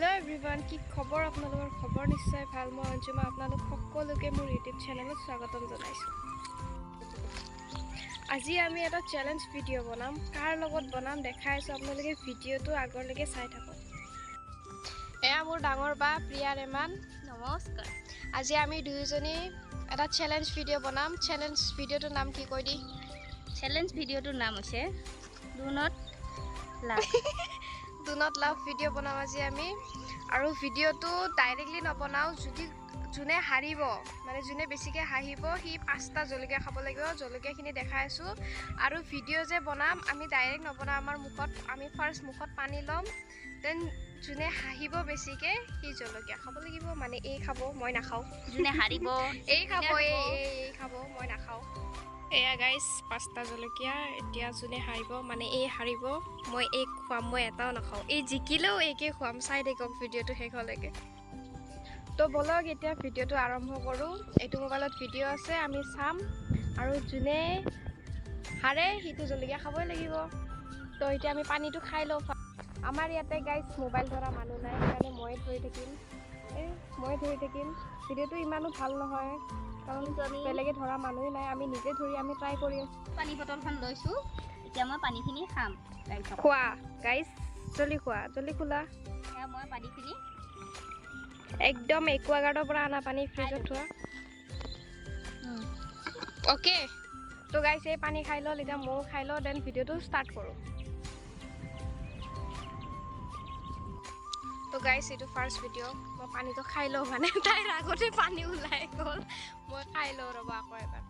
Hello' everyone, কি খবৰ? আপোনালোকৰ খবৰ নিশ্চয় ভাল। মই অঞ্জুমা, আপোনালোক সকলোকে মোৰ ইউটিউব চেনেলত স্বাগতম জনাইছোঁ। আজি আমি এটা চেলেঞ্জ ভিডিঅ' বনাম। কাৰ লগত বনাম দেখাই আছোঁ, আপোনালোকে ভিডিঅ'টো আগলৈকে চাই থাকক। এয়া মোৰ ডাঙৰ বা প্ৰিয়া ৰেমান। নমস্কাৰ। আজি আমি দুয়োজনী এটা চেলেঞ্জ ভিডিঅ' বনাম। চেলেঞ্জ ভিডিঅ'টোৰ নাম কি কৈ দি? চেলেঞ্জ ভিডিঅ'টোৰ নাম হৈছে do not love. Do not love video' বনাম আজি আমি। আৰু ভিডিঅ'টো ডাইৰেক্টলি নবনাওঁ। যোনে হাৰিব, মানে যোনে বেছিকৈ হাঁহিব, সি 5টা জলকীয়া খাব লাগিব। জলকীয়াখিনি দেখাই আছোঁ। আৰু ভিডিঅ' যে বনাম, আমি ডাইৰেক্ট নবনাওঁ। আমাৰ আমি ফাৰ্ষ্ট মুখত পানী ল'ম, দেন যোনে হাঁহিব বেছিকৈ সি জলকীয়া খাব লাগিব। মানে এই খাব, মই নাখাওঁ। যোনে হাৰিব এই খাব, এই খাব, মই নাখাওঁ। এয়া গাইজ 5টা জলকীয়া। এতিয়া যোনে হাৰিব, মানে এই হাৰিব, মই এই খুৱাম, মই এটাও নাখাওঁ। এই জিকিলেও এইকে খুৱাম। চাই থাকক ভিডিঅ'টো শেষলৈকে। তো ব'লক এতিয়া ভিডিঅ'টো আৰম্ভ কৰোঁ। এইটো মোবাইলত ভিডিঅ' আছে, আমি চাম। আৰু যোনে হাৰে সিটো জলকীয়া খাবই লাগিব। তো এতিয়া আমি পানীটো খাই লওঁ। আমাৰ ইয়াতে গাইজ মোবাইল ধৰা মানুহ নাই, সেইকাৰণে মই ধৰি থাকিম। ভিডিঅ'টো ইমানো ভাল নহয়, কাৰণ বেলেগে ধৰা মানুহে নাই। আমি নিজে ধৰি আমি ট্ৰাই কৰি আছোঁ। পানী বটলখন লৈছোঁ, এতিয়া মই পানীখিনি খাম। খোৱা গাইজ, জলদি খোৱা, জলদি খোলা। এয়া মই পানীখিনি একদম একুৱাগাৰ্ডৰ পৰা অনা পানী, ফ্ৰিজত থোৱা। অ'কে, তো গাইজ এই পানী খাই লওঁ, এতিয়া ময়ো খাই লওঁ, দেন ভিডিঅ'টো ষ্টাৰ্ট কৰোঁ। তো গাইজ এইটো ফাৰ্ষ্ট ভিডিঅ'। মই পানীটো খাই লওঁ, মানে তাইৰ আগতে পানী ওলাই গ'ল। মই খাই লওঁ ৰ'বা আকৌ এবাৰ।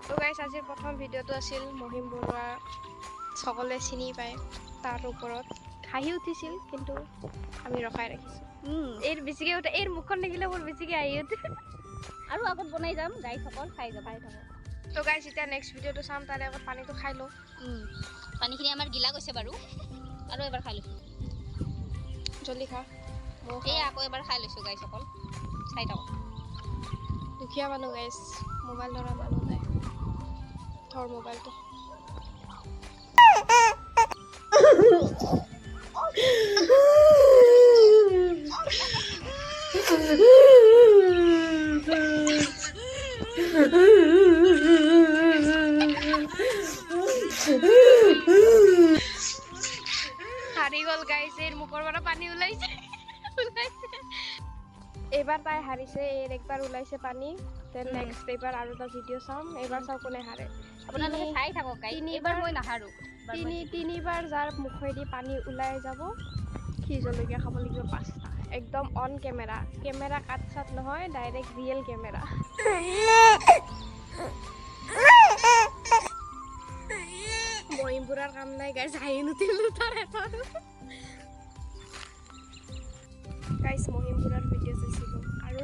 তো গাইজ আজিৰ প্ৰথম ভিডিঅ'টো আছিল মহিম বৰুৱা, সকলোৱে চিনি পায়। তাৰ ওপৰত হাঁহি উঠিছিল, কিন্তু আমি ৰখাই ৰাখিছোঁ। এই বেছিকৈ উঠে, এই মুখখন দেখিলে মোৰ বেছিকৈ হাঁহি উঠে। আৰু আগত বনাই যাম, গাইসকল খাই যাব। তো গাইজ এতিয়া নেক্সট ভিডিঅ'টো চাম, তাৰে আগত পানীটো খাই লওঁ। পানীখিনি আমাৰ গিলা গৈছে বাৰু, আৰু এবাৰ খাই লৈছোঁ। জলদি খা। এই আকৌ এবাৰ খাই লৈছোঁ গাইসকল, চাই থাকক। দুখীয়া মানুহ গাইজ, মোবাইল ধৰা মানুহ নাই। ধৰ মোবাইলটো। হাৰি গ'ল গাইজ, এই মুখৰ পৰা পানী ওলাইছে। এইবাৰ তাই হাৰিছে, এই একবাৰ ওলাইছে পানী। দেন নেক্সট এইবাৰ আৰু এটা ভিডিঅ' চাম। এইবাৰ চাওঁ কোনে হাৰে। আপোনালোকে চাই থাকক গাইজ, এইবাৰ মই নাহাৰোঁ। তিনিবাৰ যাৰ মুখেদি পানী ওলাই যাব, সি জলকীয়া খাব লাগিব 5টা। একদম অন কেমেৰা, কেমেৰা কাট চাট নহয়, ডাইৰেক্ট ৰিয়েল কেমেৰা। মহিম বুঢ়াৰ কাম নাই গাইজ, হাঁহি নুঠিলো তাৰ এটা। গাইজ মহিম বুঢ়াৰ ভিডিঅ' চাইছিলোঁ আৰু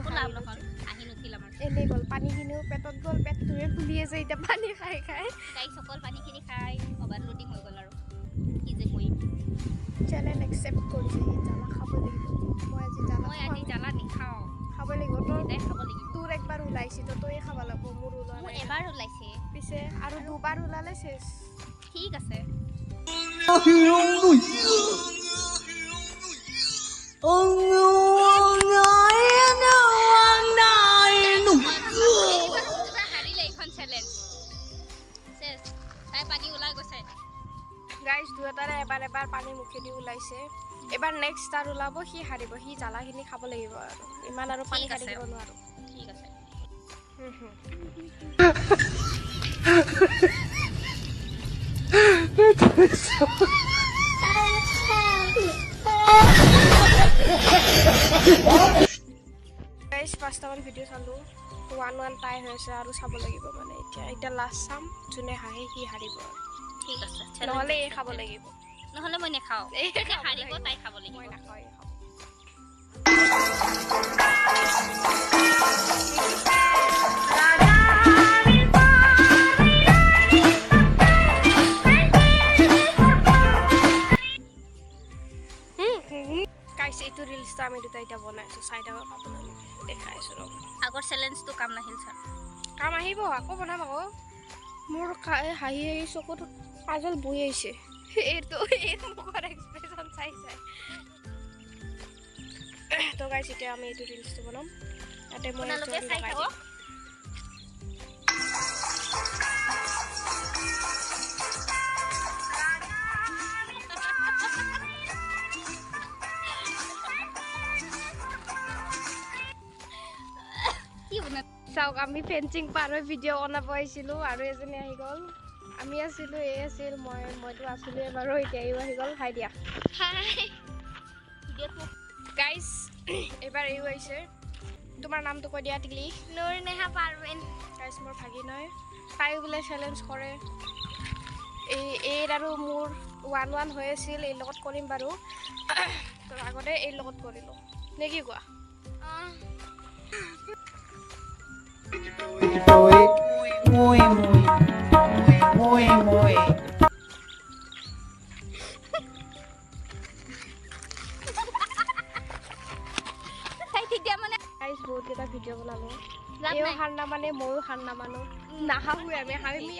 হাঁহি নুঠিল আমাৰ। এনেই গ'ল, পানীখিনিও পেটত গ'ল, পেটটোৱে ফুলি আছে এতিয়া পানী খাই খাই। গাইসকল পানীখিনি খাই অভাৰলোডিং হৈ গ'ল আৰু কি যে কৰিম। চেলেঞ্জ একচেপ্ট কৰিছে, সি জ্বালা খাব লাগিব। মই আজি জ্বালা নাখাওঁ, খাব লাগিব। এটাই খাব লাগিব। তোৰ একবাৰ ওলাইছে, তো তই খাব লাগিব। মোৰ ওলোৱা নাই। এবাৰ ওলাইছে, পিছে আৰু 2বাৰ ওলালে চেছ। ঠিক আছে। গাইজ দুটাৰে এবাৰ পানী মুখেদি ওলাইছে। এবাৰ নেক্সট তাৰ ওলাব, সি হাৰিব। সি জ্বালাখিনি খাব লাগিব আৰু ইমান আৰু পানী খাই থাকিব নোৱাৰোঁ। ঠিক আছে। গাইজ 5টামান ভিডিঅ' চালোঁ, 1-1 টাই হৈ আছে। আৰু চাব লাগিব, মানে এতিয়া লাষ্ট চাম। যোনে হাঁহে সি হাৰিব। ঠিক আছে, নহ'লে এই খাব লাগিব। নহ'লে মই নাখাওঁ। হাৰিব তাই খাব লাগিব। মই নাখাওঁ, এই খাব। ৰিলছটো আমি দুটা এতিয়া বনাইছোঁ চাই থাকক আপোনালোকে দেখাই আছোঁ ৰ'ব আগৰ চেলেঞ্জটো কাম নাহিল ছাৰ কাম আহিব আকৌ বনাম আকৌ মোৰ হাঁহি হাঁহি চকুত কাজল বহি আহিছে এইটো এই মুখৰ এক্সপ্ৰেশ্যন চাই চাই তো গাইছ এতিয়া আমি এইটো ৰিলছটো বনাম তাতে মই আপোনালোকে চাই থাকক চাওক আমি ফেঞ্চিং পাৰ হৈ ভিডিঅ' বনাব আহিছিলোঁ আৰু এজনী আহি গ'ল আমি আছিলোঁ এই আছিল মইতো আছিলোঁ বাৰু এতিয়া এইও আহি গ'ল হাই দিয়া গাইজ এইবাৰ এইও আহিছে তোমাৰ নামটো কৈ দিয়া টিকলি নুৰ নেহা পাৰৱেন গাইজ মোৰ ভাগিনৈ তাইও বোলে চেলেঞ্জ কৰে এইৰ আৰু মোৰ 1-1 হৈ আছিল এই লগত কৰিম বাৰু তো আগতে এই লগত কৰিলোঁ নে কি কোৱা Muy, muy, muy, muy. Guys বহুতকেইটা ভিডিঅ' বনালোঁ এইও সাৰ নামানে ময়ো সাৰ নামানো নাহাঁহোৱে আমি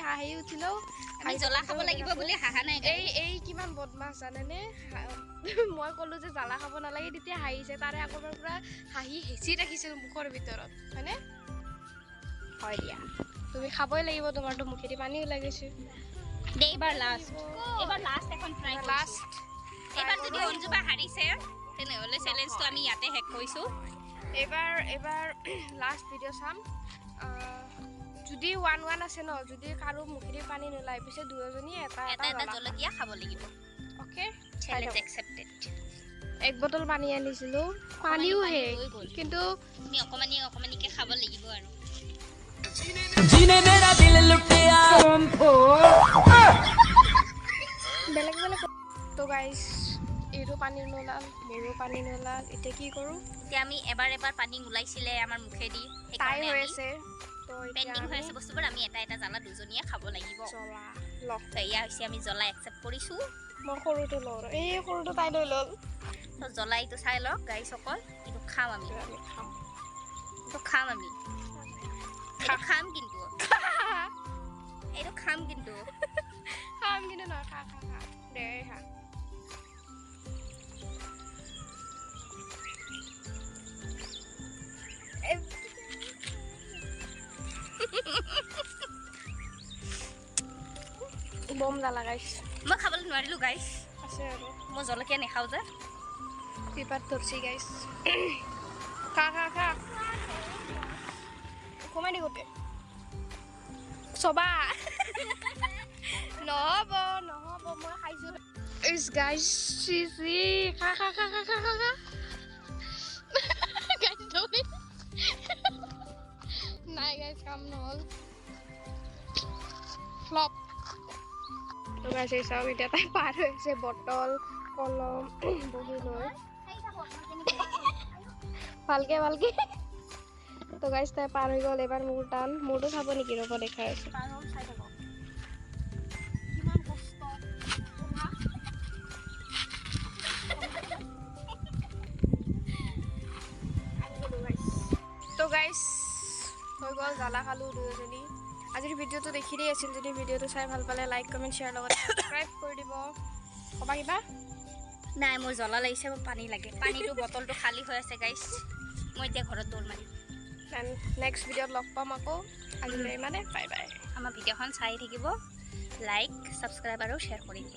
হাঁহি উঠিলেও আমি জ্বলা খাব লাগিব বুলি হাঁহা নাই এই কিমান বদমাছ জানেনে মই ক'লোঁ যে জ্বালা খাব নালাগে তেতিয়া হাঁহিছে তাৰে আগৰ পৰা হাঁহি হেঁচি ৰাখিছিল মুখৰ ভিতৰত হয়নে হয় দিয়া তুমি খাবই লাগিব তোমাৰতো মুখেদি পানী ওলাই গৈছে দে এইবাৰ লাষ্ট এখন ট্ৰাই লাষ্ট এইবাৰ যদি অঞ্জুবা হাৰিছে তেনেহ'লে চেলেঞ্জটো আমি ইয়াতে শেষ কৰিছোঁ এইবাৰ লাষ্ট ভিডিঅ' চাম যদি 1-1 আছে ন যদি কাৰো মুখেদি পানী নোলায় পিছে দুয়োজনীয়ে এটা জলকীয়া খাব লাগিব অ'কে চেলেঞ্জ একচেপ্টেড এক বটল পানী আনিছিলোঁ পানীও হে কিন্তু তুমি অকমানিকে খাব লাগিব আৰু जिन्हें मेरा दिल लुटिया বেলেগ তো গাইজ এইটো পানী নোলাল মোৰো পানী নোলাল এতিয়া কি কৰোঁ এতিয়া আমি এবাৰ পানী ওলাইছিলে আমাৰ মুখেদি তাই সেইকাৰণে হৈ আমি আছে তো পেণ্ডিং হৈ আছে বস্তুবোৰ আমি এটা জ্বালা দুজনীয়ে খাব লাগিব জ্বলা তো এয়া হৈছে আমি জ্বলা একচেপ্ট কৰিছোঁ মই সৰুটো লওঁ এই সৰুটো তাই লৈ ল'ল তো জ্বলা এইটো চাই লওক গাইছসকল এইটো খাম আমি আমি খাম এইটো খাম আমি এইটো খাম কিন্তু এইটো খাম কিন্তু খাম কিন্তু নহয় খা দে খা বম জ্বালা গাইছ মই খাবলৈ নোৱাৰিলোঁ গাইছ আছে আৰু মই জলকীয়া নাখাওঁ যে পিপাত ধৰছি গাইছ খা কমাই দি গোটেই চবা নহ'ব মই খাইছোঁ ইছ গাইছ চি খা গাইছ তুমি নাই গাইছ কাম নহ'ল ফ্লপ তো গাইছ চাওক এতিয়া তাই পাৰ হৈ আছে বটল কলম বহি লৈ ভালকে তো গাইছ তাই পাৰ হৈ গ'ল এবাৰ মোৰ টান মোৰতো চাব নেকি ৰ'ব দেখাই আছে কিমান কষ্ট তো গাইছ হৈ গ'ল জ্বালা খালোঁ দুয়োজনী আজিৰ ভিডিঅ'টো দেখিলেই আছিল যদি ভিডিঅ'টো চাই ভাল পালে লাইক কমেণ্ট শ্বেয়াৰ লগত ছাবস্ক্ৰাইব কৰি দিব ক'বা কিবা নাই মোৰ জ্বলা লাগিছে মোৰ পানী লাগে পানীটো বটলটো খালী হৈ আছে গাইছ মই এতিয়া ঘৰত দৌৰ মাৰিম নেক্সট ভিডিঅ'ত লগ পাম আকৌ আজিলৈ ইমানে বাই বাই আমাৰ ভিডিঅ'খন চাই থাকিব লাইক ছাবস্ক্ৰাইব আৰু শ্বেয়াৰ কৰি দিব